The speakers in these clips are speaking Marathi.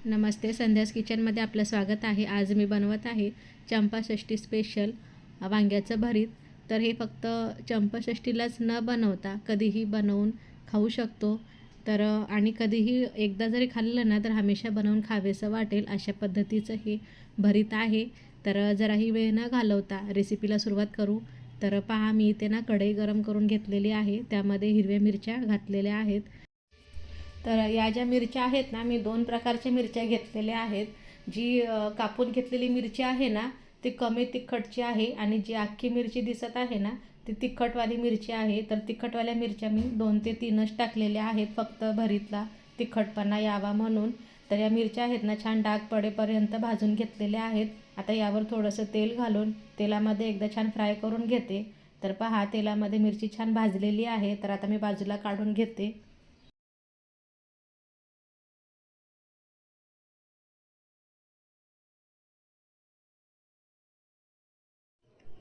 नमस्ते, संध्यास किचनमध्ये आपलं स्वागत आहे. आज मी बनवत आहे चंपाषष्ठी स्पेशल वांग्याचं भरीत. तर हे फक्त चंपाषष्ठीलाच न बनवता कधीही बनवून खाऊ शकतो. तर आणि कधीही एकदा जरी खाल्लं ना तर हमेशा बनवून खावेसं वाटेल अशा पद्धतीचं हे भरीत आहे. तर जराही वेळ न घालवता रेसिपीला सुरुवात करू. तर पहा, मी इथे ना कढई गरम करून घेतलेली आहे. त्यामध्ये हिरव्या मिरच्या घातलेल्या आहेत. तर या ज्या मिरच्या आहेत ना, मी 2 प्रकारच्या मिरच्या घेतलेल्या आहेत. जी कापून घेतलेली मिरची आहे ना, ती कमी तिखटची आहे आणि जी अख्खी मिरची दिसत आहे ना, ती तिखटवाली मिरची आहे. तर तिखटवाल्या मिरच्या मी 2 ते 3च टाकलेल्या आहेत, फक्त भरीतला तिखटपणा यावा म्हणून. तर या मिरच्या आहेत ना, छान डाग पडेपर्यंत भाजून घेतलेल्या आहेत. आता यावर थोडंसं तेल घालून तेलामध्ये एकदा छान फ्राय करून घेते. तर पहा, तेलामध्ये मिरची छान भाजलेली आहे. तर आता मी बाजूला काढून घेते.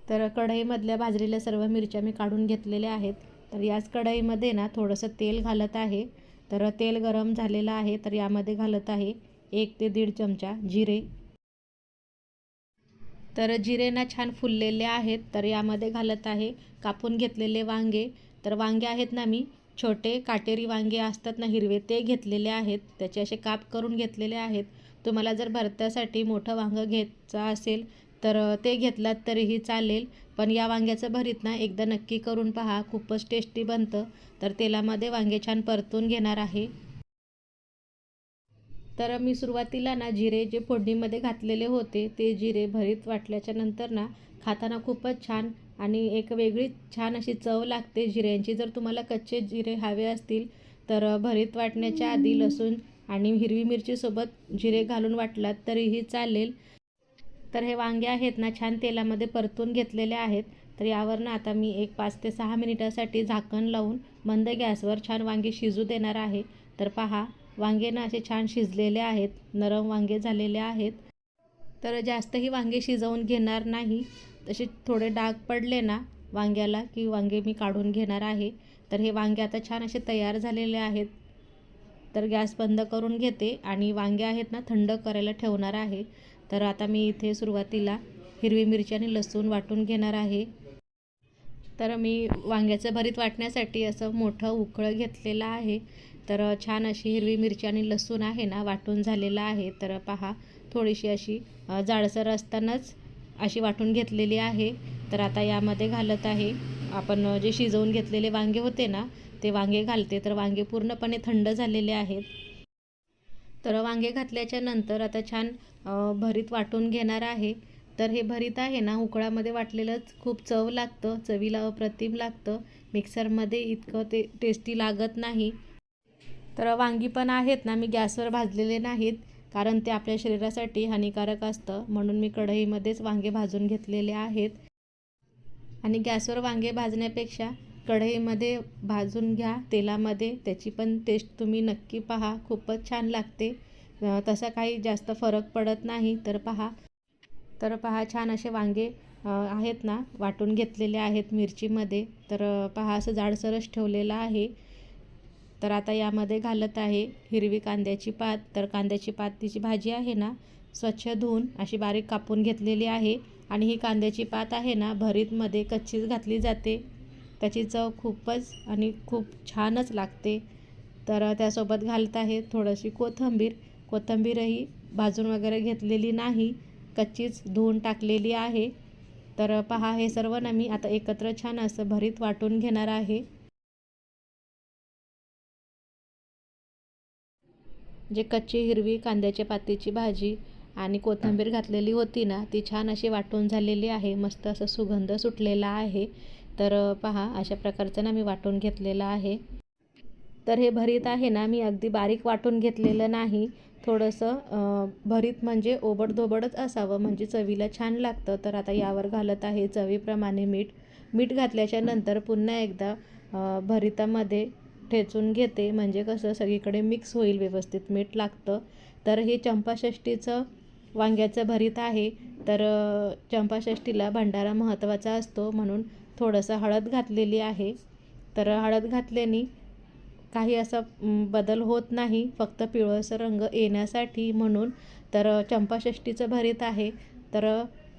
तर कढईमधल्या भाजलेल्या सर्व मिरच्या मी काढून घेतलेल्या आहेत. तर याच कढईमध्ये ना थोडंसं तेल घालत आहे. तर तेल गरम झालेलं आहे. तर यामध्ये घालत आहे 1 ते 1.5 चमचा जिरे. तर जिरे ना छान फुललेले आहेत. तर यामध्ये घालत आहे कापून घेतलेले वांगे. तर वांगे आहेत ना, मी छोटे काटेरी वांगे असतात ना हिरवे, ते घेतलेले आहेत. त्याचे असे काप करून घेतलेले आहेत. तुम्हाला जर भरत्यासाठी मोठं वांगं घ्यायचं असेल तर ते घेतलात तरीही चालेल. पण या वांग्याचं भरीत ना एकदा नक्की करून पहा, खूपच टेस्टी बनतं. तर तेलामध्ये वांगे छान परतून घेणार आहे. तर मी सुरुवातीला ना जिरे जे फोडणीमध्ये घातलेले होते, ते जिरे भरीत वाटल्याच्या नंतर ना खाताना खूपच छान आणि एक वेगळीच छान अशी चव लागते जिऱ्यांची. जर तुम्हाला कच्चे जिरे हवे असतील तर भरीत वाटण्याच्या आधी लसूण आणि हिरवी मिरचीसोबत जिरे घालून वाटलात तरीही चालेल. तर हे वांगे आहेत ना, छान तेलामध्ये परतून घेतलेले आहेत. तर यावर ना आता मी एक 5 ते 6 मिनिटासाठी झाकण लावून मंद गॅसवर छान वांगे शिजू देणार आहे. तर पहा, वांगे ना असे छान शिजलेले आहेत, नरम वांगे झालेले आहेत. तर जास्तही वांगे शिजवून घेणार नाही. तसे थोडे डाग पडले ना वांग्याला की वांगे मी काढून घेणार आहे. तर हे वांगे आता छान असे तयार झालेले आहेत. तर गॅस बंद करून घेते आणि वांगे आहेत ना थंड करायला ठेवणार आहे. तर आता मी इथे सुरुवातीला हिरवी मिरची आणि लसूण वाटून घेणार आहे. तर मी वांग्याचं भरीत वाटण्यासाठी असं मोठं उकळं घेतलेलं आहे. तर छान अशी हिरवी मिरची आणि लसूण आहे ना वाटून झालेलं आहे. तर पहा, थोडीशी अशी जाडसर असतानाच अशी वाटून घेतलेली आहे. तर आता यामध्ये घालत आहे आपण जे शिजवून घेतलेले वांगे होते ना, ते वांगे घालते. तर वांगे पूर्णपणे थंड झालेले आहेत. तर वांगे घातल्याच्या नंतर आता छान भरीत वाटून घेणार आहे. तर हे भरीत आहे ना उकळामध्ये वाटलेलंच खूप चव लागतं, चवीला अप्रतिम लागतं. मिक्सरमध्ये इतकं ते टेस्टी लागत नाही. तर वांगी पण आहेत ना, मी गॅसवर भाजलेले नाहीत, कारण ते आपल्या शरीरासाठी हानिकारक असतं. म्हणून मी कढईमध्येच वांगे भाजून घेतलेले आहेत. आणि गॅसवर वांगे भाजण्यापेक्षा कढईमध्ये भाजून घ्या तेलामध्ये, त्याची पण टेस्ट तुम्ही नक्की पहा, खूपच छान लागते. तसा काही जास्त फरक पडत नाही. तर पहा छान असे वांगे आहेत ना वाटून घेतलेले आहेत मिरचीमध्ये. तर पहा, असं जाडसरच ठेवलेलं आहे. तर आता यामध्ये घालत आहे हिरवी कांद्याची पात. तर कांद्याची पातीची भाजी आहे ना, स्वच्छ धुवून अशी बारीक कापून घेतलेली आहे. आणि ही कांद्याची पात आहे ना भरीतमध्ये कच्चीच घातली जाते. त्याची चव खूपच आणि खूप छानच लागते. तर त्यासोबत घालत आहे थोडीशी कोथिंबीर. कोथिंबीरही भाजून वगैरे घेतलेली नाही, कच्चीच धुवून टाकलेली आहे. तर पहा, हे सर्व ना मी आता एकत्र छान असं भरीत वाटून घेणार आहे. जे कच्ची हिरवी कांद्याच्या पातीची भाजी आणि कोथिंबीर घातलेली होती ना, ती छान अशी वाटून झालेली आहे. मस्त असं सुगंध सुटलेला आहे. तर पहा, अशा प्रकारचं ना मी वाटून घेतलेलं आहे. तर हे भरीत आहे ना, मी अगदी बारीक वाटून घेतलेलं नाही. थोडंसं भरीत म्हणजे ओबडधोबडच असावं, म्हणजे चवीला छान लागतं. तर आता यावर घालत आहे चवीप्रमाणे मीठ. मीठ घातल्याच्या नंतर पुन्हा एकदा भरितामध्ये ठेचून घेते, म्हणजे कसं सगळीकडे मिक्स होईल, व्यवस्थित मीठ लागतं. तर हे चंपाषष्ठीचं वांग्याचं भरीत आहे. तर चंपाषष्ठीला भंडारा महत्त्वाचा असतो, म्हणून थोडंसं हळद घातलेली आहे. तर हळद घातल्याने काही असा बदल होत नाही, फक्त पिवळसर रंग येण्यासाठी म्हणून. तर चंपाषष्ठीचं भरीत आहे, तर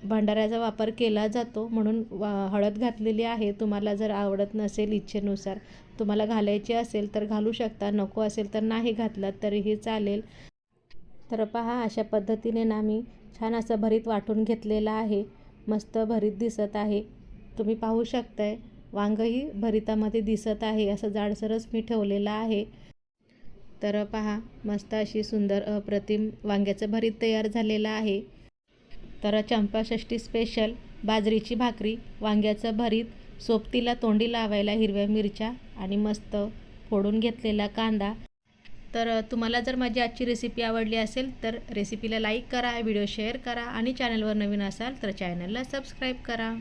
भंडाऱ्याचा वापर केला जातो म्हणून हळद घातलेली आहे. तुम्हाला जर आवडत नसेल, इच्छेनुसार तुम्हाला घालायची असेल तर घालू शकता, नको असेल तर नाही घातलात तरीही चालेल. तर पहा, अशा पद्धतीने ना मी छान असं भरीत वाटून घेतलेलं आहे. मस्त भरीत दिसत आहे, तुम्ही पाहू शकताय. वांगंही भरितामध्ये दिसत आहे, असं जाडसरच मी ठेवलेलं आहे. तर पहा, मस्त अशी सुंदर अप्रतिम वांग्याचं भरीत तयार झालेलं आहे. तर चंपाषष्ठी स्पेशल बाजरीची भाकरी, वांग्याचं भरीत, सोबतीला तोंडी लावायला हिरव्या मिरच्या आणि मस्त फोडून घेतलेला कांदा. तर तुम्हाला जर माझी आजची रेसिपी आवडली असेल तर रेसिपीला लाईक करा, व्हिडिओ शेअर करा आणि चॅनलवर नवीन असाल तर चॅनलला सबस्क्राईब करा.